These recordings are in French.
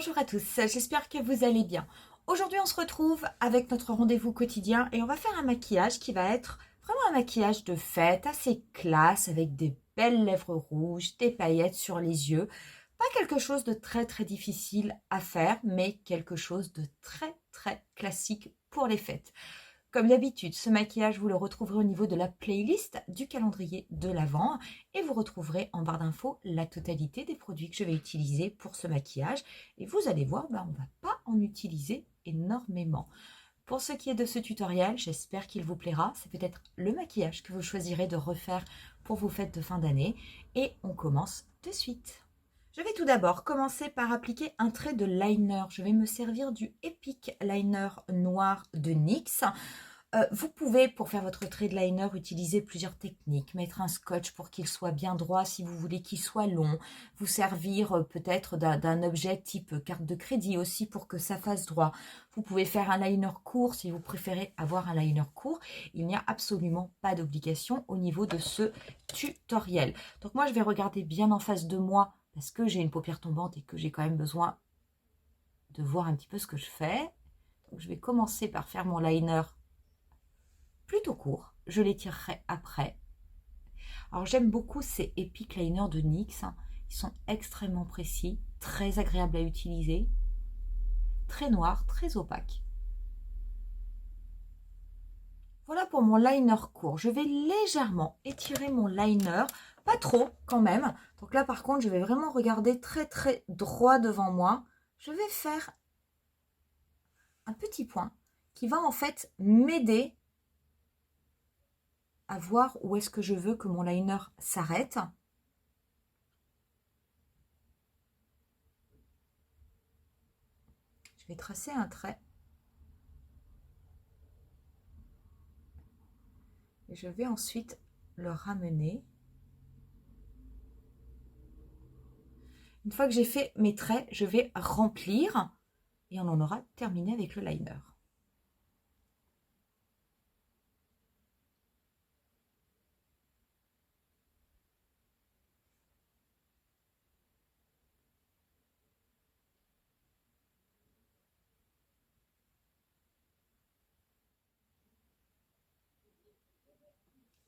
Bonjour à tous, j'espère que vous allez bien. Aujourd'hui, on se retrouve avec notre rendez-vous quotidien et on va faire un maquillage qui va être vraiment un maquillage de fête, assez classe, avec des belles lèvres rouges, des paillettes sur les yeux. Pas quelque chose de très difficile à faire, mais quelque chose de très classique pour les fêtes. Comme d'habitude, ce maquillage, vous le retrouverez au niveau de la playlist du calendrier de l'Avent et vous retrouverez en barre d'infos la totalité des produits que je vais utiliser pour ce maquillage. Et vous allez voir, on ne va pas en utiliser énormément. Pour ce qui est de ce tutoriel, j'espère qu'il vous plaira. C'est peut-être le maquillage que vous choisirez de refaire pour vos fêtes de fin d'année. Et on commence de suite. Je vais tout d'abord commencer par appliquer un trait de liner. Je vais me servir du Epic Liner noir de NYX. Vous pouvez, pour faire votre trait de liner, utiliser plusieurs techniques. Mettre un scotch pour qu'il soit bien droit si vous voulez qu'il soit long. Vous servir peut-être d'un objet type carte de crédit aussi pour que ça fasse droit. Vous pouvez faire un liner court si vous préférez avoir un liner court. Il n'y a absolument pas d'obligation au niveau de ce tutoriel. Donc moi, je vais regarder bien en face de moi parce que j'ai une paupière tombante et que j'ai quand même besoin de voir un petit peu ce que je fais. Donc je vais commencer par faire mon liner plutôt court, je l'étirerai après. Alors j'aime beaucoup ces Epic Liner de NYX, ils sont extrêmement précis, très agréables à utiliser, très noirs, très opaques. Voilà pour mon liner court, je vais légèrement étirer mon liner, pas trop quand même. Donc là par contre je vais vraiment regarder très droit devant moi. Je vais faire un petit point qui va en fait m'aider à voir où est-ce que je veux que mon liner s'arrête. Je vais tracer un trait. Et je vais ensuite le ramener. Une fois que j'ai fait mes traits, je vais remplir et on en aura terminé avec le liner.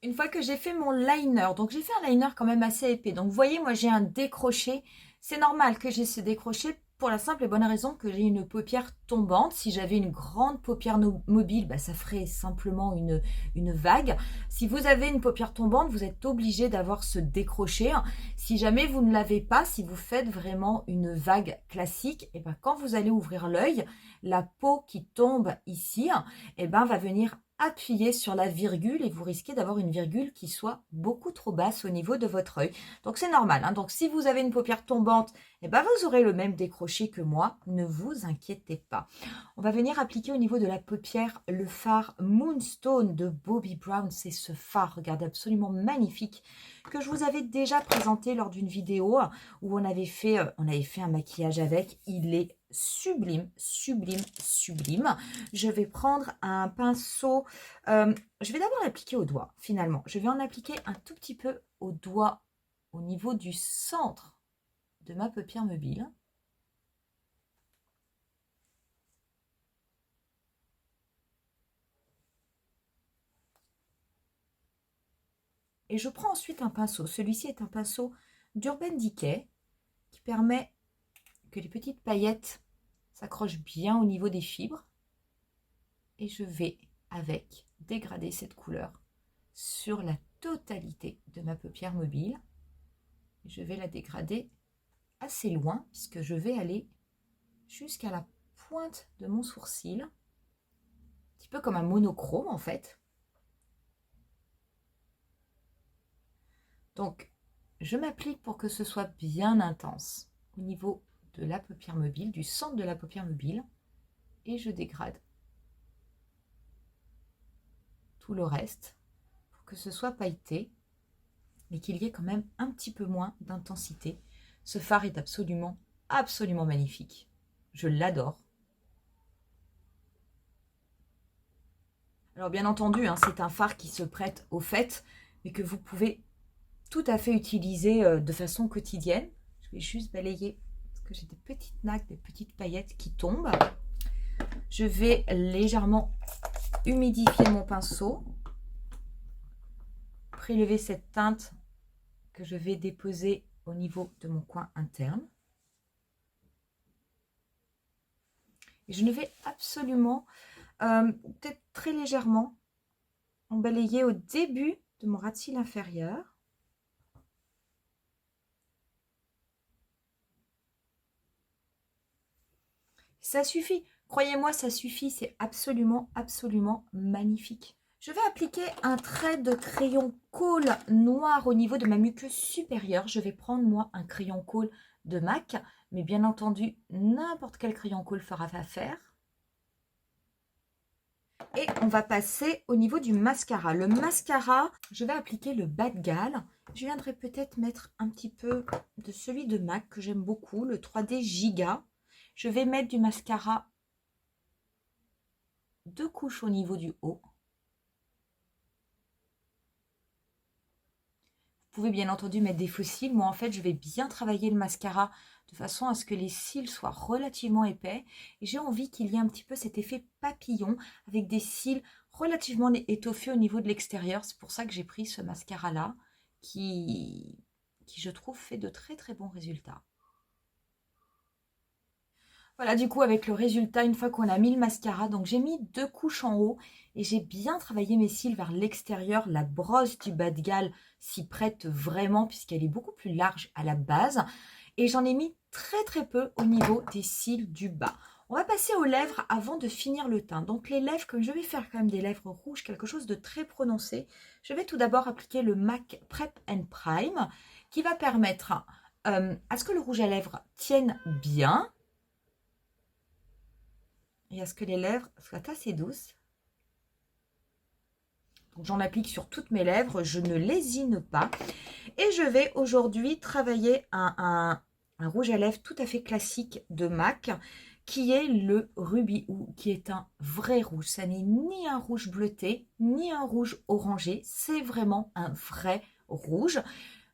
Une fois que j'ai fait mon liner, donc j'ai fait un liner quand même assez épais. Donc vous voyez, moi j'ai un décroché. C'est normal que j'ai ce décroché pour la simple et bonne raison que j'ai une paupière tombante. Si j'avais une grande paupière mobile, ça ferait simplement une vague. Si vous avez une paupière tombante, vous êtes obligé d'avoir ce décroché. Si jamais vous ne l'avez pas, si vous faites vraiment une vague classique, et quand vous allez ouvrir l'œil, la peau qui tombe ici, va venir appuyer sur la virgule et vous risquez d'avoir une virgule qui soit beaucoup trop basse au niveau de votre œil. Donc c'est normal. Donc si vous avez une paupière tombante, vous aurez le même décroché que moi. Ne vous inquiétez pas. On va venir appliquer au niveau de la paupière le fard Moonstone de Bobbi Brown. C'est ce fard, regardez, absolument magnifique que je vous avais déjà présenté lors d'une vidéo où on avait fait un maquillage avec. Il est sublime. Je vais prendre un pinceau. Je vais d'abord l'appliquer au doigt, finalement. Je vais en appliquer un tout petit peu au doigt, au niveau du centre de ma paupière mobile. Et je prends ensuite un pinceau. Celui-ci est un pinceau d'Urban Decay qui permet que les petites paillettes s'accrochent bien au niveau des fibres. Et je vais, avec, dégrader cette couleur sur la totalité de ma paupière mobile. Je vais la dégrader assez loin puisque je vais aller jusqu'à la pointe de mon sourcil. Un petit peu comme un monochrome en fait. Donc, je m'applique pour que ce soit bien intense au niveau de la paupière mobile, du centre de la paupière mobile. Et je dégrade tout le reste pour que ce soit pailleté, mais qu'il y ait quand même un petit peu moins d'intensité. Ce fard est absolument magnifique. Je l'adore. Alors bien entendu, c'est un fard qui se prête aux fêtes, mais que vous pouvez tout à fait utiliser de façon quotidienne. Je vais juste balayer parce que j'ai des petites nattes, des petites paillettes qui tombent. Je vais légèrement humidifier mon pinceau, prélever cette teinte que je vais déposer au niveau de mon coin interne. Et je ne vais absolument, peut-être très légèrement, en balayer au début de mon ras de cils inférieur. Ça suffit, croyez-moi, ça suffit, c'est absolument, absolument magnifique. Je vais appliquer un trait de crayon colle noir au niveau de ma muqueuse supérieure. Je vais prendre, moi, un crayon colle de MAC, mais bien entendu, n'importe quel crayon colle fera affaire. Et on va passer au niveau du mascara. Le mascara, je vais appliquer le bas de galle. Je viendrai peut-être mettre un petit peu de celui de MAC que j'aime beaucoup, le 3D Giga. Je vais mettre du mascara 2 couches au niveau du haut. Vous pouvez bien entendu mettre des faux cils. Moi, en fait, je vais bien travailler le mascara de façon à ce que les cils soient relativement épais. Et j'ai envie qu'il y ait un petit peu cet effet papillon avec des cils relativement étoffés au niveau de l'extérieur. C'est pour ça que j'ai pris ce mascara-là qui, je trouve, fait de très très bons résultats. Voilà, du coup, avec le résultat, une fois qu'on a mis le mascara, donc j'ai mis 2 couches en haut et j'ai bien travaillé mes cils vers l'extérieur. La brosse du bas de galle s'y prête vraiment puisqu'elle est beaucoup plus large à la base. Et j'en ai mis très très peu au niveau des cils du bas. On va passer aux lèvres avant de finir le teint. Donc les lèvres, comme je vais faire quand même des lèvres rouges, quelque chose de très prononcé, je vais tout d'abord appliquer le MAC Prep and Prime qui va permettre à ce que le rouge à lèvres tienne bien et à ce que les lèvres soient assez douces. J'en applique sur toutes mes lèvres, je ne lésine pas. Et je vais aujourd'hui travailler un rouge à lèvres tout à fait classique de MAC, qui est le Ruby Woo, qui est un vrai rouge. Ça n'est ni un rouge bleuté, ni un rouge orangé, c'est vraiment un vrai rouge.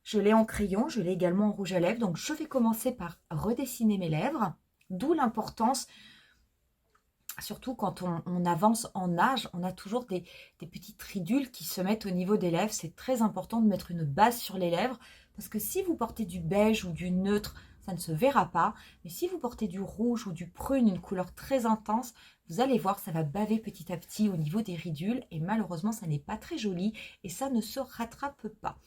Je l'ai en crayon, je l'ai également en rouge à lèvres, donc je vais commencer par redessiner mes lèvres, d'où l'importance. Surtout quand on avance en âge, on a toujours des petites ridules qui se mettent au niveau des lèvres. C'est très important de mettre une base sur les lèvres parce que si vous portez du beige ou du neutre, ça ne se verra pas. Mais si vous portez du rouge ou du prune, une couleur très intense, vous allez voir, ça va baver petit à petit au niveau des ridules et malheureusement, ça n'est pas très joli et ça ne se rattrape pas.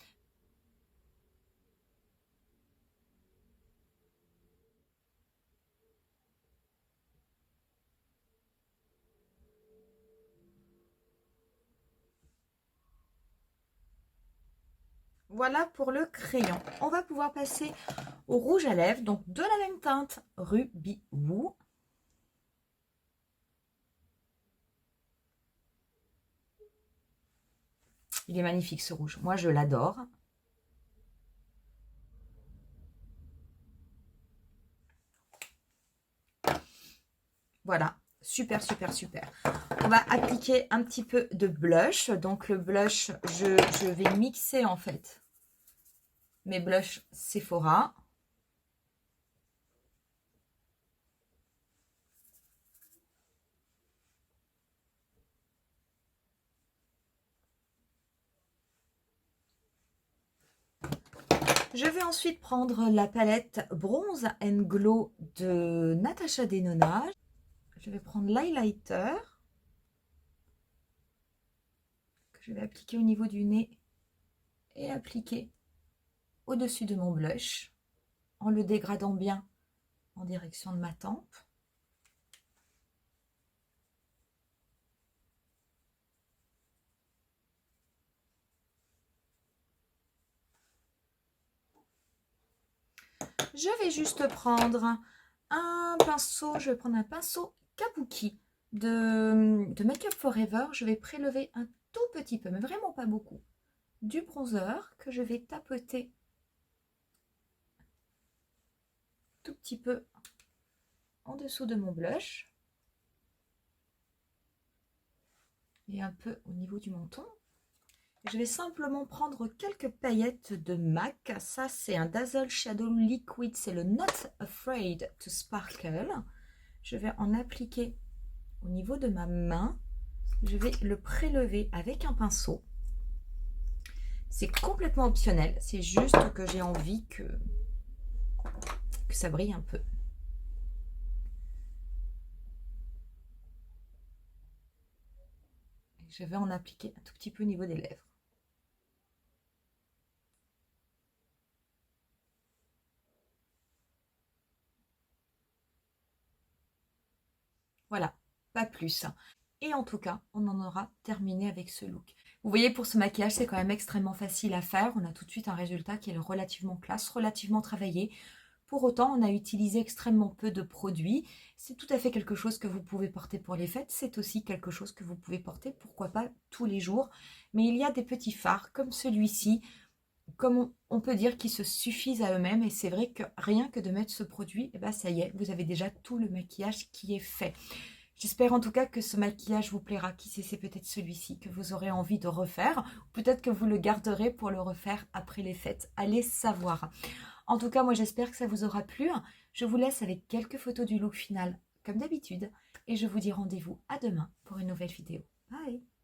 Voilà pour le crayon. On va pouvoir passer au rouge à lèvres, donc de la même teinte, Ruby Woo. Il est magnifique ce rouge, moi je l'adore. Voilà, super, super, super. On va appliquer un petit peu de blush. Donc le blush, je vais mixer en fait mes blushs Sephora. Je vais ensuite prendre la palette Bronze and Glow de Natasha Denona. Je vais prendre l'highlighter que je vais appliquer au niveau du nez et appliquer au-dessus de mon blush en le dégradant bien en direction de ma tempe. Je vais juste prendre un pinceau, je vais prendre un pinceau Kabuki de Make Up Forever. Je vais prélever un tout petit peu, mais vraiment pas beaucoup, du bronzer que je vais tapoter tout petit peu en dessous de mon blush et un peu au niveau du menton. Je vais simplement prendre quelques paillettes de MAC. Ça, c'est un Dazzle Shadow Liquid. C'est le Not Afraid to Sparkle. Je vais en appliquer au niveau de ma main. Je vais le prélever avec un pinceau. C'est complètement optionnel. C'est juste que j'ai envie que ça brille un peu. Je vais en appliquer un tout petit peu au niveau des lèvres. Voilà, pas plus. Et en tout cas, on en aura terminé avec ce look. Vous voyez, pour ce maquillage, c'est quand même extrêmement facile à faire. On a tout de suite un résultat qui est relativement classe, relativement travaillé. Pour autant, on a utilisé extrêmement peu de produits. C'est tout à fait quelque chose que vous pouvez porter pour les fêtes. C'est aussi quelque chose que vous pouvez porter, pourquoi pas, tous les jours. Mais il y a des petits fards comme celui-ci, comme on peut dire, qui se suffisent à eux-mêmes. Et c'est vrai que rien que de mettre ce produit, eh ben, ça y est, vous avez déjà tout le maquillage qui est fait. J'espère en tout cas que ce maquillage vous plaira. Qui sait, c'est peut-être celui-ci que vous aurez envie de refaire. Peut-être que vous le garderez pour le refaire après les fêtes. Allez savoir. En tout cas, moi j'espère que ça vous aura plu. Je vous laisse avec quelques photos du look final, comme d'habitude. Et je vous dis rendez-vous à demain pour une nouvelle vidéo. Bye!